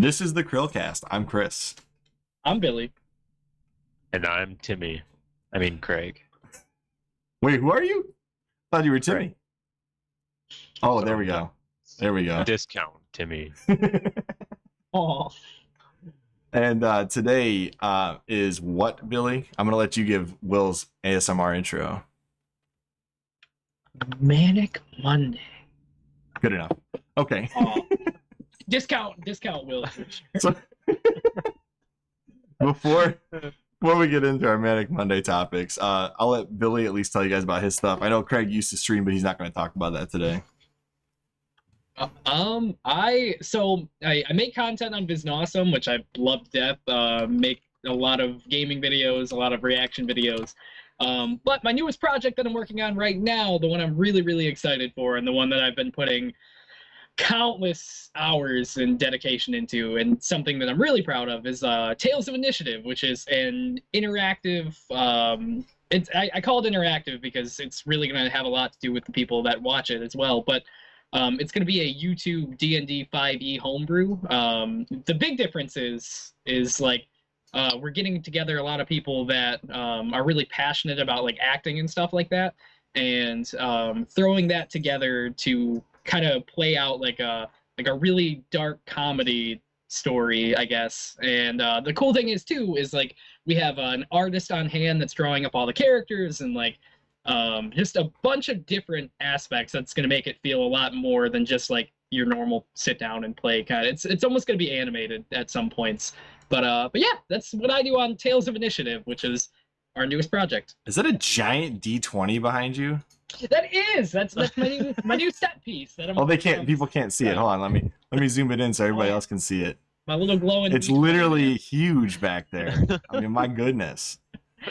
This is the CHRILLCAST. I'm Chris. I'm Billy. And I'm Timmy. I mean, Craig. Wait, who are you? Thought you were Timmy. Oh, there we go. There we go. Discount Timmy. Oh. And today is what, Billy? I'm going to let you give Will's ASMR intro. Manic Monday. Good enough. Okay. Oh. Discount Will. So, before we get into our Manic Monday topics, I'll let Billy at least tell you guys about his stuff. I know Craig used to stream, but he's not going to talk about that today. I make content on VISNAWesome, which I love to death. Make a lot of gaming videos, a lot of reaction videos. But my newest project that I'm working on right now, the one I'm really excited for, and the one that I've been putting countless hours and dedication into, and something that I'm really proud of, is Tales of Initiative, which is an interactive. I call it interactive because it's really going to have a lot to do with the people that watch it as well. But it's going to be a YouTube D&D 5e homebrew. The big difference is like we're getting together a lot of people that are really passionate about like acting and stuff like that, and throwing that together to kind of play out like a really dark comedy story, I guess. And the cool thing is too is like we have an artist on hand that's drawing up all the characters, and like just a bunch of different aspects that's going to make it feel a lot more than just like your normal sit down and play kind of. It's almost going to be animated at some points. But yeah, that's what I do on Tales of Initiative, which is our newest project. Is that a giant D20 behind you? That's my new set piece. That I'm, people can't see it. Hold on, let me zoom it in so everybody else can see it. My little glowing. It's literally huge back there. I mean, my goodness.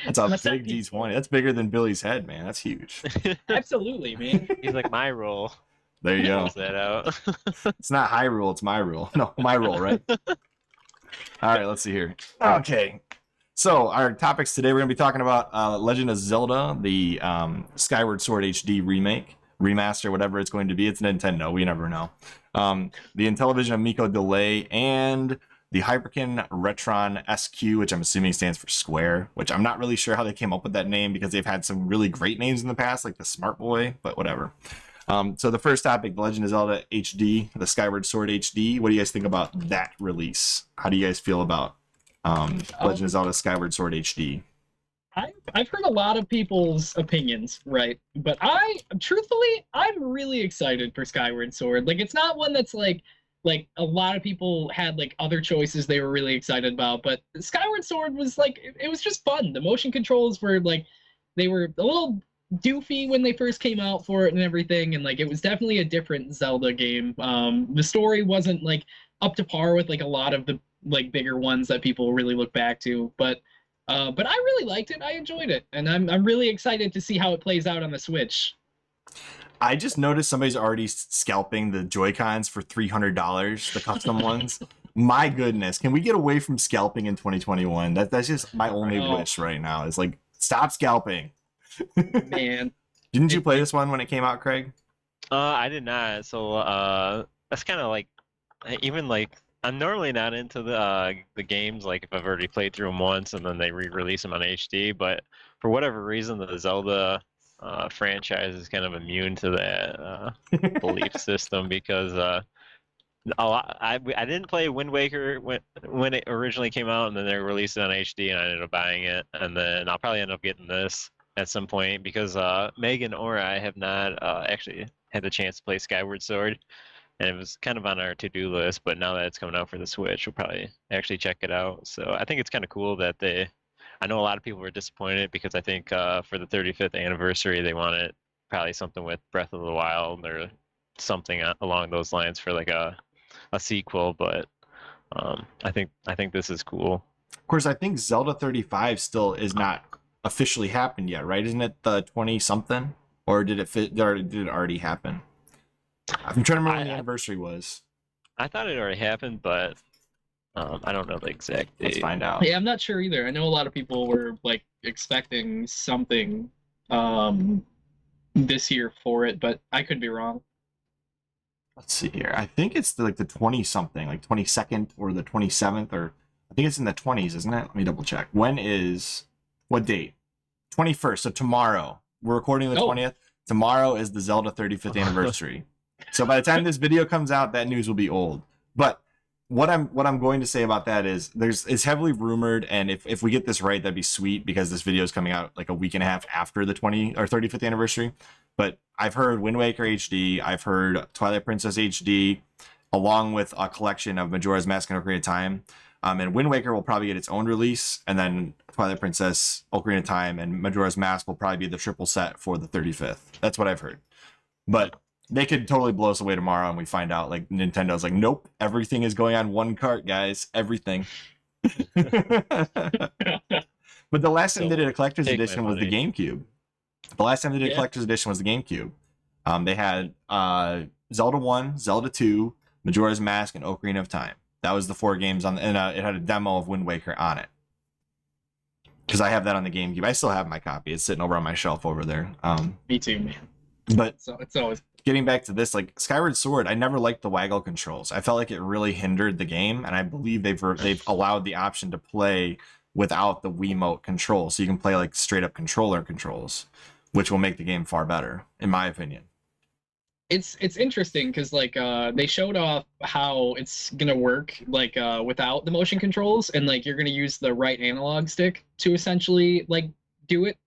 That's a big D20. That's bigger than Billy's head, man. That's huge. Absolutely, man. He's like my role. There you go. Close that out. It's not high rule, it's my rule. No, my rule, right? All right, let's see here. Okay. So our topics today, we're going to be talking about Legend of Zelda, the Skyward Sword HD remake, remaster, whatever it's going to be. It's Nintendo. We never know. The Intellivision Amico delay, and the Hyperkin RetroN Sq, which I'm assuming stands for Square, which I'm not really sure how they came up with that name because they've had some really great names in the past, like the Smart Boy, but whatever. So the first topic, The Legend of Zelda HD, the Skyward Sword HD. What do you guys think about that release? How do you guys feel about Legend of Zelda Skyward Sword HD? I've heard a lot of people's opinions, right? But truthfully, I'm really excited for Skyward Sword. Like, it's not one that's like a lot of people had like other choices they were really excited about, but Skyward Sword was like, it was just fun. The motion controls were like, they were a little doofy when they first came out for it and everything, and like it was definitely a different Zelda game. The story wasn't like up to par with like a lot of the like bigger ones that people really look back to, but I really liked it. I enjoyed it, and I'm really excited to see how it plays out on the Switch. I just noticed somebody's already scalping the Joy-Cons for $300, the custom ones. My goodness, can we get away from scalping in 2021? That's just my only wish right now, is like, stop scalping. Man. Didn't you play this one when it came out, Craig? I did not. So that's kind of like, even like, I'm normally not into the games, like if I've already played through them once and then they re-release them on HD, but for whatever reason the Zelda franchise is kind of immune to that belief system, because I didn't play Wind Waker when it originally came out, and then they released it on HD and I ended up buying it, and then I'll probably end up getting this at some point because Megan or I have not actually had the chance to play Skyward Sword. And it was kind of on our to-do list, but now that it's coming out for the Switch, we'll probably actually check it out. So I think it's kind of cool that I know a lot of people were disappointed because I think for the 35th anniversary, they wanted probably something with Breath of the Wild or something along those lines for like a sequel. But I think this is cool. Of course, I think Zelda 35 still is not officially happened yet, right? Isn't it the 20-something? Or did it already happen? I'm trying to remember when the anniversary was. I thought it already happened, but I don't know the exact date. Let's find out. Yeah, I'm not sure either. I know a lot of people were like expecting something this year for it, but I could be wrong. let's see here. I think it's like the 20 something, like 22nd or the 27th, or I think it's in the 20s, isn't it? Let me double check. What date? 21st. So tomorrow. We're recording the 20th. Tomorrow is the Zelda 35th anniversary. So by the time this video comes out, that news will be old. But what I'm going to say about that is it's heavily rumored, and if we get this right, that'd be sweet, because this video is coming out like a week and a half after the 35th anniversary. But I've heard Wind Waker HD, I've heard Twilight Princess HD, along with a collection of Majora's Mask and Ocarina of Time. And Wind Waker will probably get its own release, and then Twilight Princess, Ocarina of Time, and Majora's Mask will probably be the triple set for the 35th. That's what I've heard. But they could totally blow us away tomorrow, and we find out like Nintendo's like, nope, everything is going on one cart, guys. Everything. But the last time they did a collector's edition was the GameCube. The last time they did a collector's edition was the GameCube. They had Zelda 1, Zelda 2, Majora's Mask, and Ocarina of Time. That was the 4 games and it had a demo of Wind Waker on it. Because I have that on the GameCube. I still have my copy. It's sitting over on my shelf over there. Me too, man. But so it's always getting back to this, like Skyward Sword, I never liked the waggle controls. I felt like it really hindered the game, and I believe they've allowed the option to play without the Wiimote control, so you can play like straight up controller controls, which will make the game far better, in my opinion. It's interesting because like they showed off how it's gonna work like without the motion controls, and like you're gonna use the right analog stick to essentially like do it,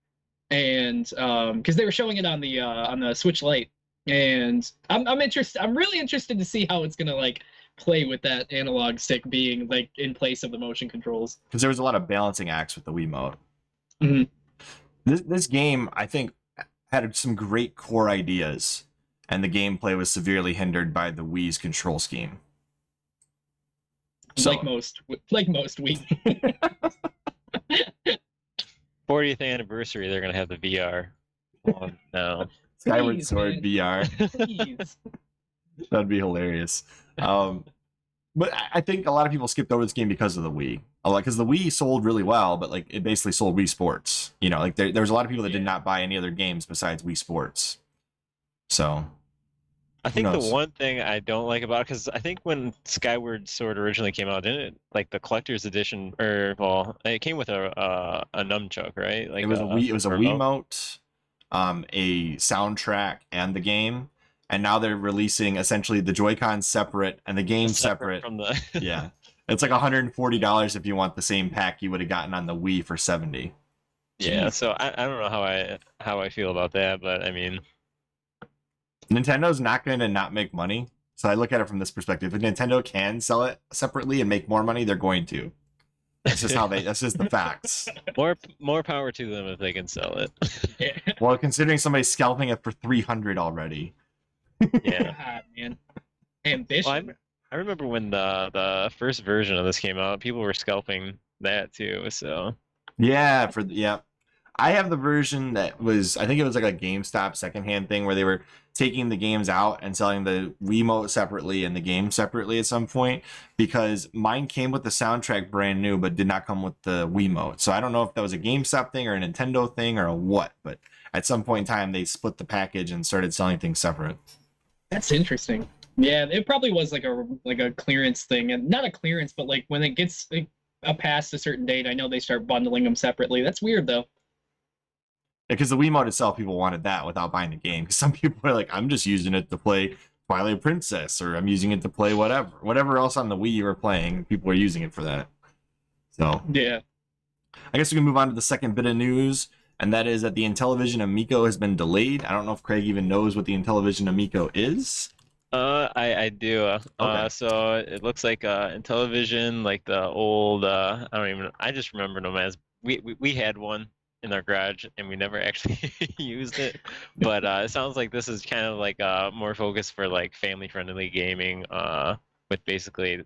and because they were showing it on the Switch Lite, and I'm interested. I'm really interested to see how it's gonna like play with that analog stick being like in place of the motion controls. Because there was a lot of balancing acts with the Wiimote. Mm-hmm. This game, I think, had some great core ideas, and the gameplay was severely hindered by the Wii's control scheme. So, like most Wii. 40th anniversary, they're gonna have the VR on now. Skyward Sword VR. Please. That'd be hilarious. But I think a lot of people skipped over this game because of the Wii. Because the Wii sold really well, but like it basically sold Wii Sports. You know, like there was a lot of people that did not buy any other games besides Wii Sports. So I think the one thing I don't like about it, because I think when Skyward Sword originally came out, didn't it, like the collector's edition, or well, it came with a nunchuck, right? Like it was a Wiimote, a soundtrack, and the game. And now they're releasing essentially the Joy-Con separate and the game separate. From the yeah, it's like $140 if you want the same pack you would have gotten on the Wii for $70. Yeah, so I don't know how I feel about that, but I mean, Nintendo's not going to not make money. So I look at it from this perspective. If Nintendo can sell it separately and make more money, they're going to. That's just that's just the facts. More power to them if they can sell it. Yeah. Well, considering somebody's scalping it for $300 already. Yeah. God, man. Ambition. Well, I remember when the first version of this came out, people were scalping that too, so. Yeah, I have the version that was, I think it was like a GameStop secondhand thing where they were taking the games out and selling the Wiimote separately and the game separately at some point, because mine came with the soundtrack brand new but did not come with the Wiimote. So I don't know if that was a GameStop thing or a Nintendo thing or a what, but at some point in time they split the package and started selling things separate. That's interesting. Yeah, it probably was like a clearance thing, and not a clearance, but like when it gets like, past a certain date, I know they start bundling them separately. That's weird though. Because the Wiimote itself, people wanted that without buying the game. Because some people are like, I'm just using it to play Twilight Princess, or I'm using it to play whatever else on the Wii you were playing. People are using it for that. So yeah, I guess we can move on to the second bit of news, and that is that the Intellivision Amico has been delayed. I don't know if Craig even knows what the Intellivision Amico is. I do. Okay. So it looks like Intellivision, like the old. I just remember them as we had one in our garage and we never actually used it. But it sounds like this is kind of like more focused for like family-friendly gaming. With basically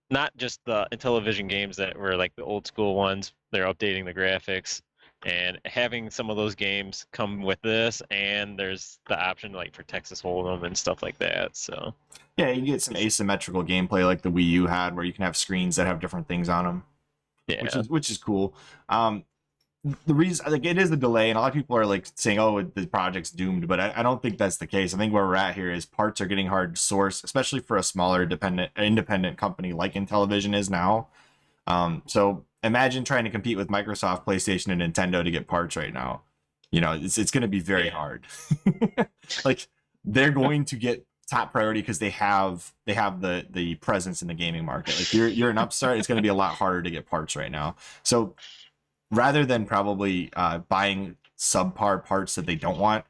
not just the Intellivision games that were like the old school ones. They're updating the graphics. And having some of those games come with this, and there's the option like for Texas Hold'em and stuff like that. So yeah, you get some asymmetrical gameplay like the Wii U had, where you can have screens that have different things on them. Yeah, which is cool. the reason, like, it is a delay, and a lot of people are like saying, "Oh, the project's doomed," but I don't think that's the case. I think where we're at here is parts are getting hard to source, especially for a smaller independent company like Intellivision is now. So imagine trying to compete with Microsoft, PlayStation, and Nintendo to get parts right now. It's going to be very hard. Like, they're going to get top priority because they have the presence in the gaming market. Like, you're an upstart, it's going to be a lot harder to get parts right now. So rather than probably buying subpar parts that they don't want,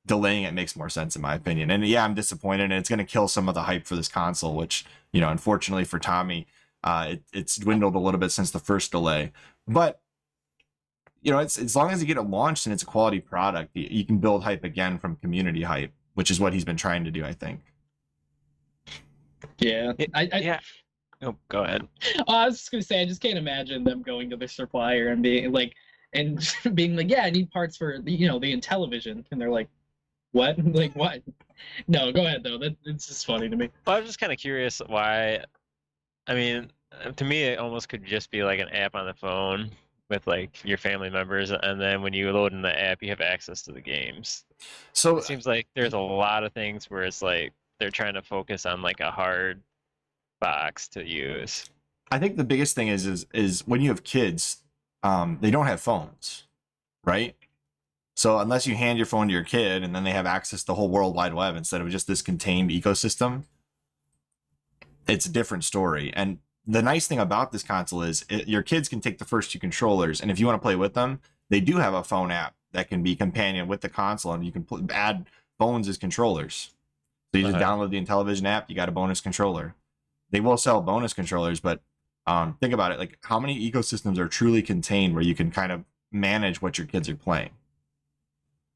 delaying it makes more sense in my opinion. And yeah, I'm disappointed, and it's going to kill some of the hype for this console, which, unfortunately for Tommy, it's dwindled a little bit since the first delay. But it's, as long as you get it launched and it's a quality product, you can build hype again from community hype, which is what he's been trying to do, I think. Yeah. Yeah. Oh, go ahead. I was just gonna say, I just can't imagine them going to their supplier and being like, yeah, I need parts for the Intellivision, and they're like, what? Like, what? No, go ahead though. It's just funny to me. Well, I was just kind of curious why. I mean, to me, it almost could just be like an app on the phone with like your family members, and then when you load in the app, you have access to the games. So it seems like there's a lot of things where it's like they're trying to focus on like a hard box to use. I think the biggest thing is when you have kids, they don't have phones, right? So unless you hand your phone to your kid and then they have access to the whole World Wide Web instead of just this contained ecosystem, it's a different story. And the nice thing about this console is your kids can take the first two controllers, and if you want to play with them, they do have a phone app that can be companion with the console, and you can add phones as controllers. So you just download the Intellivision app, you got a bonus controller. They will sell bonus controllers, but think about it, like how many ecosystems are truly contained where you can kind of manage what your kids are playing?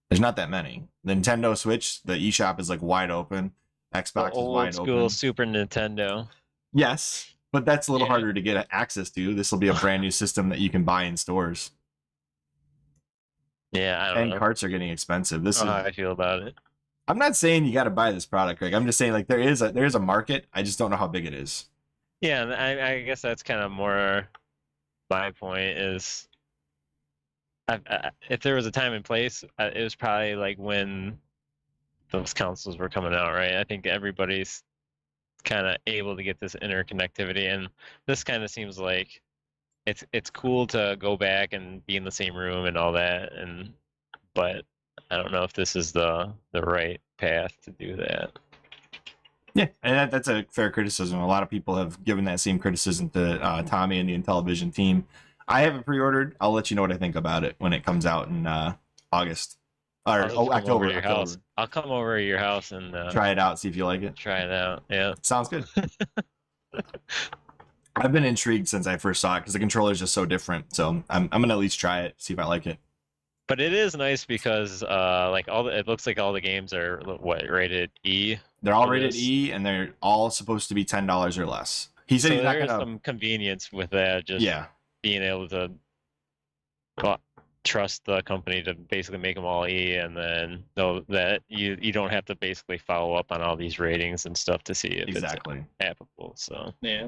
There's not that many. The Nintendo Switch, the eShop is like wide open. Xbox is wide open. Old school Super Nintendo. Yes, but that's a little harder to get access to. This will be a brand new system that you can buy in stores. Yeah, I don't know. And carts are getting expensive. This is how I feel about it. I'm not saying you got to buy this product, Greg. I'm just saying like there is a market. I just don't know how big it is. Yeah, and I guess that's kind of more my point is, if there was a time and place, it was probably like when those consoles were coming out, right? I think everybody's kind of able to get this interconnectivity, and this kind of seems like it's cool to go back and be in the same room and all that, but I don't know if this is the right path to do that. Yeah, and that's a fair criticism. A lot of people have given that same criticism to Tommy and the Intellivision team. I haven't pre-ordered. I'll let you know what I think about it when it comes out in August. Or October. I'll come over to your house and try it out, see if you like it. Try it out. Yeah. Sounds good. I've been intrigued since I first saw it because the controller is just so different. So I'm gonna at least try it, see if I like it. But it is nice because it looks like all the games are rated E. They're all rated E, and they're all supposed to be $10 or less. He said he's not gonna. Some convenience with that, just being able to trust the company to basically make them all E, and then know that you don't have to basically follow up on all these ratings and stuff to see if it's applicable. So yeah,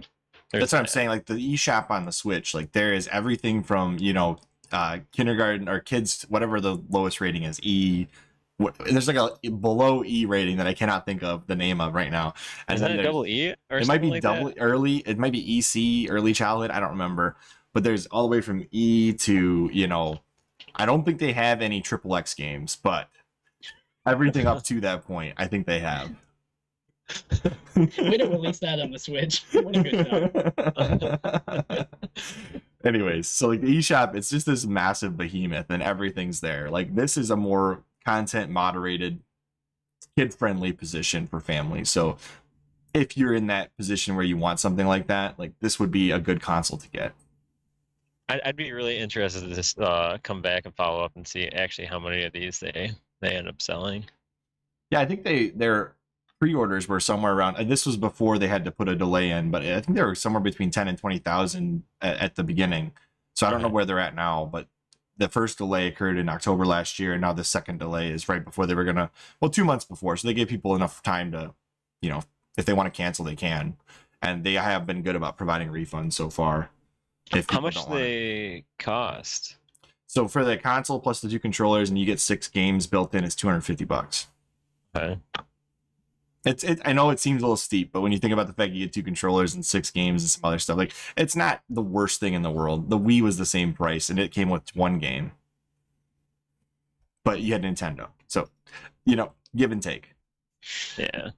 that's what I'm saying. Like the eShop on the Switch, like there is everything from kindergarten or kids, whatever the lowest rating is, E. There's like a below E rating that I cannot think of the name of right now. And is that a double E? Or it might be like double early. It might be EC, early childhood. I don't remember. But there's all the way from E to, I don't think they have any XXX games, but everything up to that point, I think they have. Way to release that on the Switch. What a good job. Anyways, so like the eShop, it's just this massive behemoth and everything's there. Like this is a more content moderated, kid-friendly position for families. So if you're in that position where you want something like that, like this would be a good console to get. I'd be really interested to just come back and follow up and see actually how many of these they end up selling. Yeah, I think their pre-orders were somewhere around, and this was before they had to put a delay in, but I think they were somewhere between 10 and 20,000 at the beginning. So I don't know where they're at now, but the first delay occurred in October last year, and now the second delay is right before they were gonna, 2 months before. So they gave people enough time to, if they want to cancel, they can, and they have been good about providing refunds so far. How much do they cost? So for the console plus the 2 controllers, and you get 6 games built in, it's $250. Okay. I know it seems a little steep, but when you think about the fact you get 2 controllers and 6 games and some other stuff, like, it's not the worst thing in the world. The Wii was the same price, and it came with 1 game. But you had Nintendo. So, give and take. Yeah.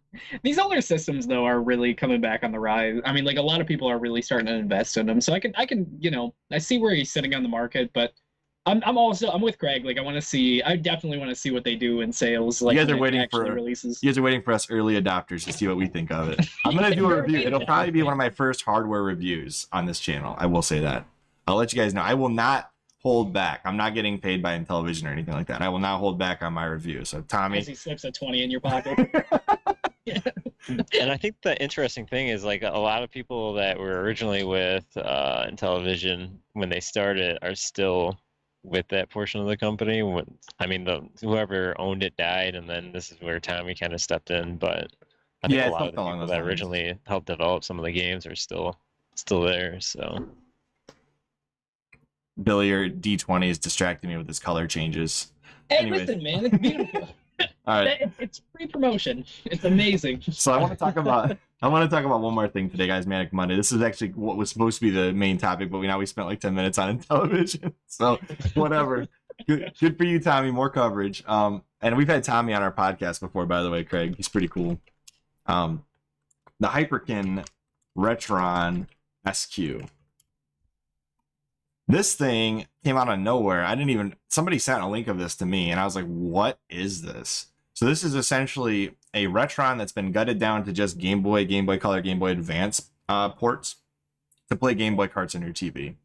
These older systems though are really coming back on the rise. I mean, like, a lot of people are really starting to invest in them. So I can, I see where he's sitting on the market, but I'm with Craig. Like, I definitely want to see what they do in sales. Like, You guys are when it waiting actually for releases. You guys are waiting for us early adopters to see what we think of it. I'm gonna do a review. It'll probably be one of my first hardware reviews on this channel. I will say that. I'll let you guys know. I will not hold back. I'm not getting paid by Intellivision or anything like that. I will not hold back on my review. So Tommy, As he slips a 20 in your pocket. And I think the interesting thing is, like, a lot of people that were originally with Intellivision when they started are still with that portion of the company. I mean, whoever owned it died, and then this is where Tommy kind of stepped in. But I think a lot of the people that originally helped develop some of the games are still there. So Billy, your D20 is distracting me with his color changes. Hey, Anyways. listen, man, it's beautiful. All right. It's free promotion. It's amazing. So I want to talk about one more thing today, guys. Manic Monday. This is actually what was supposed to be the main topic, but we spent like 10 minutes on Intellivision. So whatever. Good for you, Tommy. More coverage. And we've had Tommy on our podcast before, by the way, Craig. He's pretty cool. The Hyperkin RetroN Sq. This thing came out of nowhere. Somebody sent a link of this to me, and I was like, what is this? So this is essentially a RetroN that's been gutted down to just Game Boy, Game Boy Color, Game Boy Advance ports to play Game Boy carts on your TV.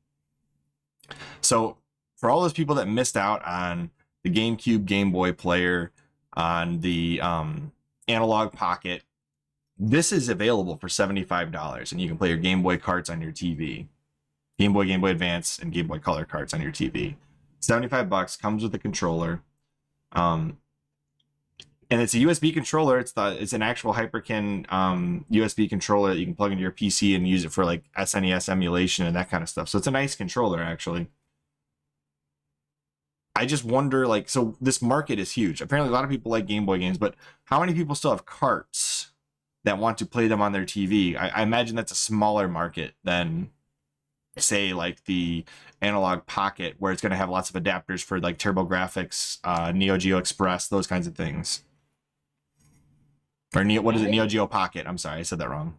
So for all those people that missed out on the GameCube Game Boy player, on the Analog Pocket, this is available for $75, and you can play your Game Boy carts on your TV. Game Boy, Game Boy Advance, and Game Boy Color carts on your TV. $75, comes with a controller. And it's a USB controller. It's an actual Hyperkin USB controller that you can plug into your PC and use it for like SNES emulation and that kind of stuff. So it's a nice controller, actually. I just wonder, like, so this market is huge. Apparently a lot of people like Game Boy games, but how many people still have carts that want to play them on their TV? I imagine that's a smaller market than, say, like the Analog Pocket, where it's going to have lots of adapters for like TurboGrafx, Neo Geo Express, those kinds of things. Or Neo Geo Pocket. I'm sorry, I said that wrong.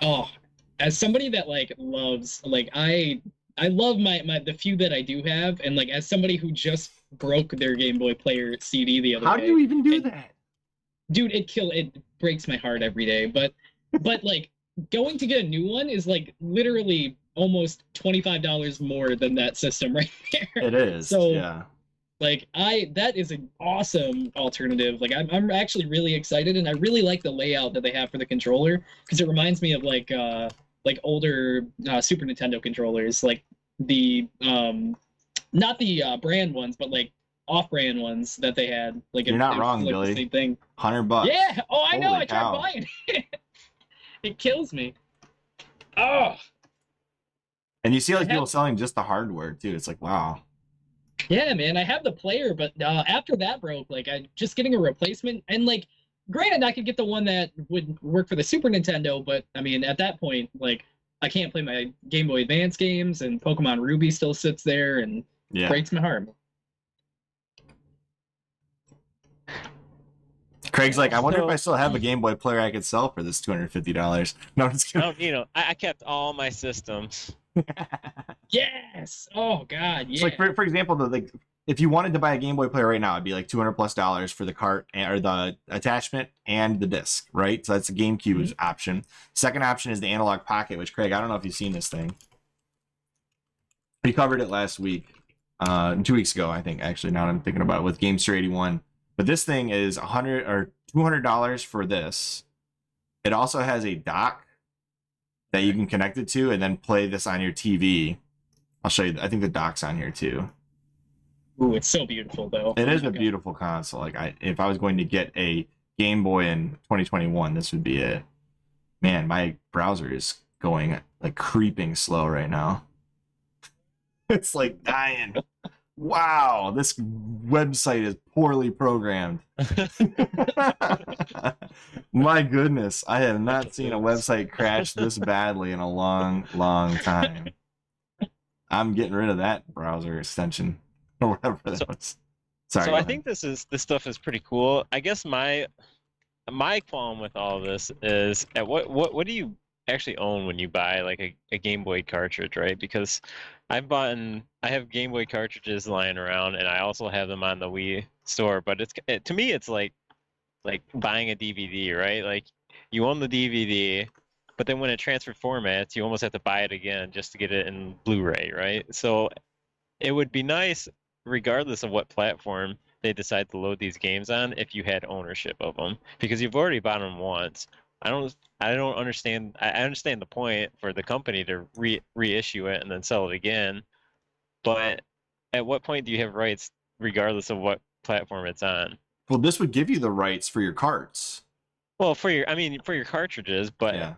Oh, as somebody that like loves, like, I love the few that I do have, and like, as somebody who just broke their Game Boy player CD the other day. How do you even do that? Dude, it breaks my heart every day. But like, going to get a new one is like literally almost $25 more than that system right there. It is. So yeah. Like, that is an awesome alternative. Like, I'm actually really excited, and I really like the layout that they have for the controller, because it reminds me of like older Super Nintendo controllers, like the not the brand ones, but like off-brand ones that they had. Like, you're not wrong, like Billy. the same thing. $100. Yeah. Oh, I know. Holy I tried cow. buying it. It kills me. Oh. And you see like people selling just the hardware too. It's like, wow. Yeah, man, I have the player, but after that broke, like, I just getting a replacement, and like, granted, I could get the one that would work for the Super Nintendo, but I mean, at that point, like, I can't play my Game Boy Advance games, and Pokemon Ruby still sits there, and breaks my heart. Craig's like, I wonder if I still have a Game Boy player I could sell for this $250. No, I'm just kidding. I kept all my systems. Yes. Oh God. Yeah. So like for example, like if you wanted to buy a Game Boy player right now, it'd be like $200+ for the cart or the attachment and the disc, right? So that's the GameCube's option. Second option is the Analog Pocket, which, Craig, I don't know if you've seen this thing. We covered it last week, 2 weeks ago, I think. Actually, now that I'm thinking about it, with Gamester 81. But this thing is $100 or $200 for this. It also has a dock that you can connect it to and then play this on your TV. I'll show you. I think the dock's on here too. Ooh, it's so beautiful though. It is a beautiful console. Like, if I was going to get a Game Boy in 2021, this would be it. Man, my browser is going like creeping slow right now. It's like dying. Wow, this website is poorly programmed. My goodness, I have not seen a website crash this badly in a long, long time. I'm getting rid of that browser extension or whatever that was. Sorry. So I think this stuff is pretty cool. I guess my qualm with all this is at what do you actually own when you buy like a Game Boy cartridge, right? Because I have Game Boy cartridges lying around, and I also have them on the Wii store. But to me, it's like buying a DVD, right? Like you own the DVD, but then when it transfer formats, you almost have to buy it again just to get it in Blu-ray, right? So it would be nice, regardless of what platform they decide to load these games on, if you had ownership of them, because you've already bought them once. I don't understand. I understand the point for the company to reissue it and then sell it again, but at what point do you have rights, regardless of what platform it's on? Well, this would give you the rights for your carts. Well, for your cartridges, but Yeah.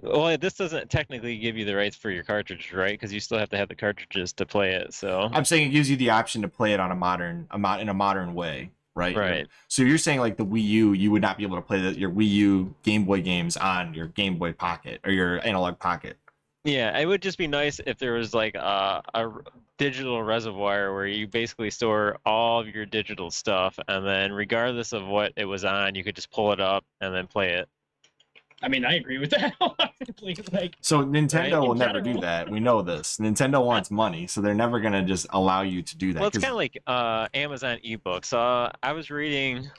Well, this doesn't technically give you the rights for your cartridge, right? Because you still have to have the cartridges to play it. So I'm saying it gives you the option to play it on in a modern way, right? Right. So you're saying like the Wii U, you would not be able to play your Wii U Game Boy games on your Game Boy Pocket or your Analog Pocket. Yeah, it would just be nice if there was like a digital reservoir where you basically store all of your digital stuff, and then regardless of what it was on, you could just pull it up and then play it. I mean, I agree with that. Like, So Nintendo Right, will in never do general. that. We know this. Nintendo wants money, so they're never gonna just allow you to do that. Well, it's 'cause- kind of like Amazon ebooks. I was reading,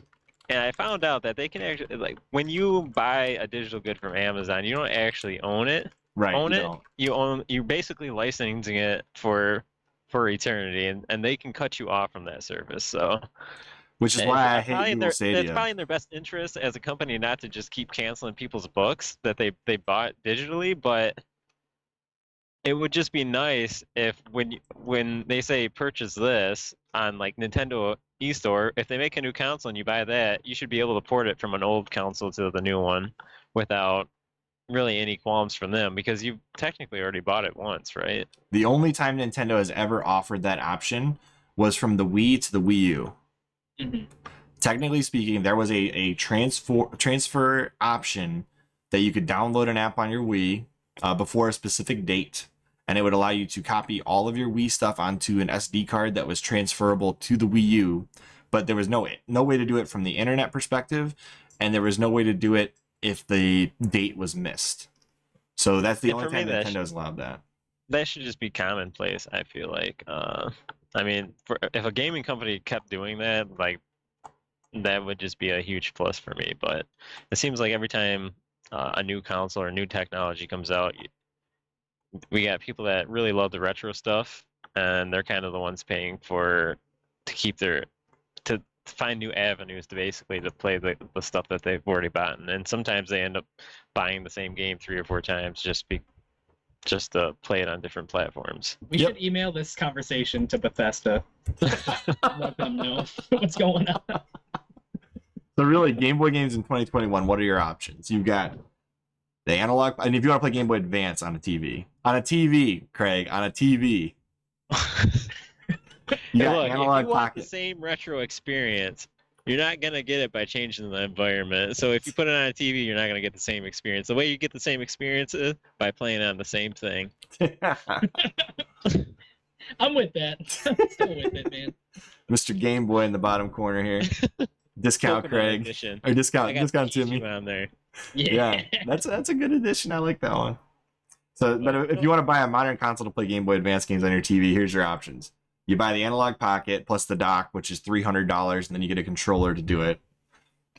and I found out that they can actually, like, when you buy a digital good from Amazon, you don't actually own it. right, Own you it. don't. You're basically licensing it for eternity, and they can cut you off from that service. So Which is why I hate probably Google it's Stadia. probably in their best interest as a company not to just keep canceling people's books that they bought digitally, but it would just be nice if when they say purchase this on like Nintendo eStore, if they make a new console and you buy that, you should be able to port it from an old console to the new one without really any qualms from them, because you've technically already bought it once, right? The only time Nintendo has ever offered that option was from the Wii to the Wii U. mhm. Technically speaking, there was a transfer option that you could download an app on your Wii before a specific date, and it would allow you to copy all of your Wii stuff onto an SD card that was transferable to the Wii U. But there was no way to do it from the internet perspective, and there was no way to do it if the date was missed. So that's the And only for me, time that Nintendo's allowed that. That should just be commonplace, I feel like. I mean, if a gaming company kept doing that, like, that would just be a huge plus for me. But it seems like every time a new console or new technology comes out, we got people that really love the retro stuff, and they're kind of the ones paying to find new avenues to basically to play the stuff that they've already bought. And sometimes they end up buying the same game 3 or 4 times just to play it on different platforms. We Yep. should email this conversation to Bethesda. Let them know what's going on. So really, Game Boy games in 2021, what are your options? You've got the analog, and if you want to play Game Boy Advance on a TV, Craig, on a TV, you got Look, analog if you want pocket. the same retro experience, you're not gonna get it by changing the environment. So if you put it on a TV, you're not gonna get the same experience. The way you get the same experience is by playing on the same thing. I'm with that. I'm still with it, man. Mr. Game Boy in the bottom corner here. Discount Pokemon Craig. Edition. Or I discount got Timmy. Pikachu on there. Yeah, that's a good addition. I like that one. So, but if you want to buy a modern console to play Game Boy Advance games on your TV, here's your options. You buy the analog pocket plus the dock, which is $300, and then you get a controller to do it.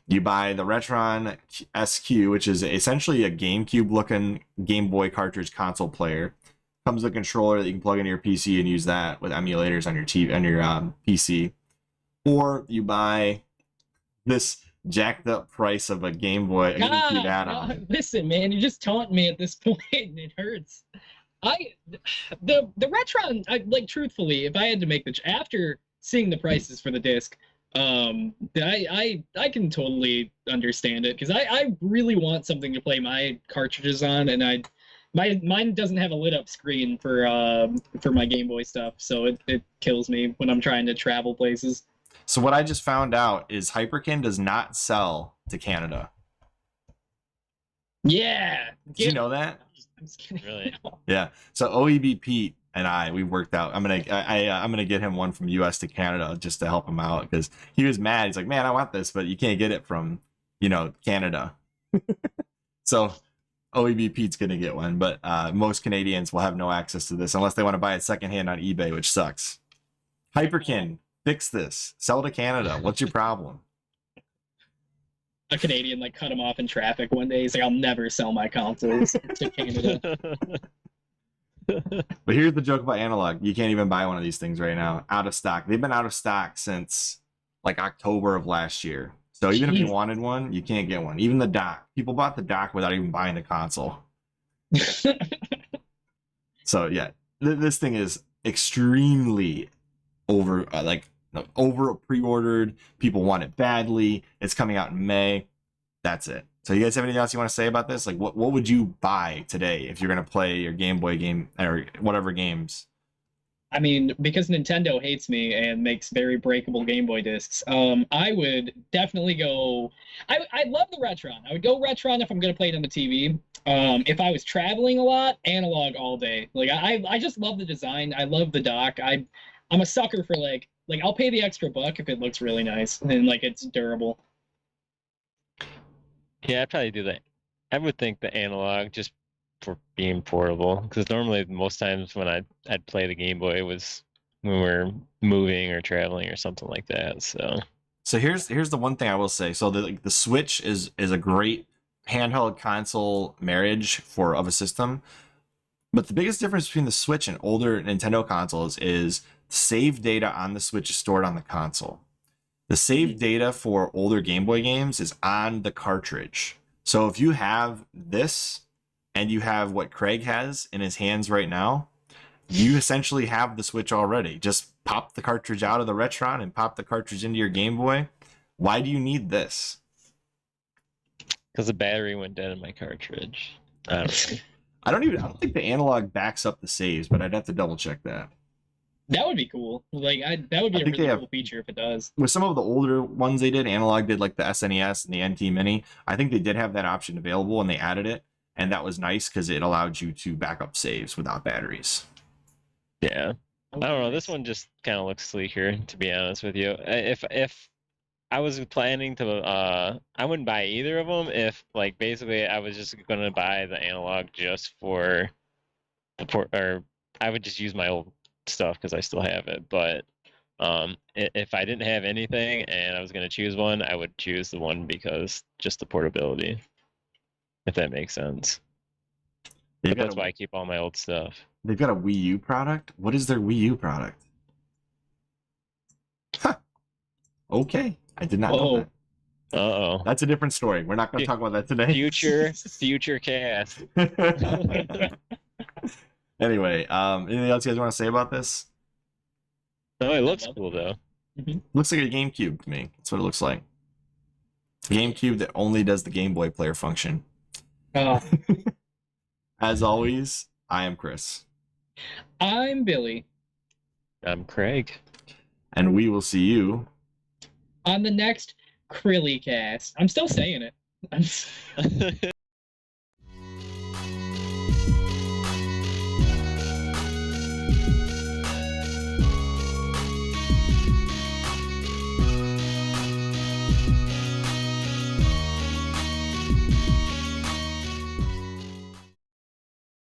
You buy the RetroN Sq, which is essentially a GameCube-looking Game Boy cartridge console player. Comes with a controller that you can plug into your PC and use that with emulators on your TV on your PC. Or you buy this jacked up price of a Game Boy, a GameCube add-on. Listen, man, you're just taunting me at this point, and it hurts. The RetroN, like, truthfully, if I had to make after seeing the prices for the disc, I can totally understand it, because I really want something to play my cartridges on, and Mine doesn't have a lit up screen for my Game Boy stuff, so it kills me when I'm trying to travel places. So what I just found out is Hyperkin does not sell to Canada. Yeah. Did you know that? I'm just kidding. Really? Yeah. So OEB Pete and we worked out. I'm gonna get him one from U.S. to Canada just to help him out because he was mad. He's like, man, I want this, but you can't get it from Canada. So OEB Pete's gonna get one, but most Canadians will have no access to this unless they want to buy it secondhand on eBay, which sucks. Hyperkin, fix this. Sell to Canada. What's your problem? A Canadian like cut him off in traffic one day. He's like, I'll never sell my consoles to Canada. But here's the joke about analog. You can't even buy one of these things right now. Out of stock. They've been out of stock since like October of last year. So even if you wanted one, you can't get one. Even the dock. People bought the dock without even buying the console. So yeah, this thing is extremely over pre-ordered. People want it badly. It's coming out in May. That's it. So you guys have anything else you want to say about this? Like what would you buy today if you're going to play your Game Boy game or whatever games? I mean, because Nintendo hates me and makes very breakable Game Boy discs, I would definitely go. I love the Retron. I would go Retron if I'm gonna play it on the TV. If I was traveling a lot, analog all day. Like I just love the design. I love the dock. I'm a sucker for like I'll pay the extra buck if it looks really nice and like it's durable. Yeah, I'd probably do that. I would think the analog just for being portable, because normally most times when I'd play the Game Boy, it was when we're moving or traveling or something like that. So here's the one thing I will say. So the Switch is a great handheld console marriage of a system, but the biggest difference between the Switch and older Nintendo consoles is save data on the Switch is stored on the console. The save data for older Game Boy games is on the cartridge. So if you have this and you have what Craig has in his hands right now, you essentially have the Switch already. Just pop the cartridge out of the Retron and pop the cartridge into your Game Boy. Why do you need this? Because the battery went dead in my cartridge. I don't know. I don't think the analog backs up the saves, but I'd have to double check that. That would be cool. Like that would be a really cool feature if it does. With some of the older ones they did, analog did like the SNES and the NT Mini. I think they did have that option available and they added it. And that was nice because it allowed you to back up saves without batteries. Yeah. I don't know. This one just kind of looks sleeker, to be honest with you. If I was planning to, I wouldn't buy either of them if, like, basically I was just going to buy the analog just for the port, or I would just use my old stuff because I still have it. But if I didn't have anything and I was going to choose one, I would choose the one because just the portability. If that makes sense. But that's why I keep all my old stuff. They've got a Wii U product? What is their Wii U product? Huh. Okay. I did not know that. Uh-oh. That's a different story. We're not going to talk about that today. Future cast. Anyway, anything else you guys want to say about this? No, it looks cool, though. Looks like a GameCube to me. That's what it looks like. GameCube that only does the Game Boy player function. As always, I am Chris. I'm Billy. I'm Craig. And we will see you on the next CHRILLCAST. I'm still saying it.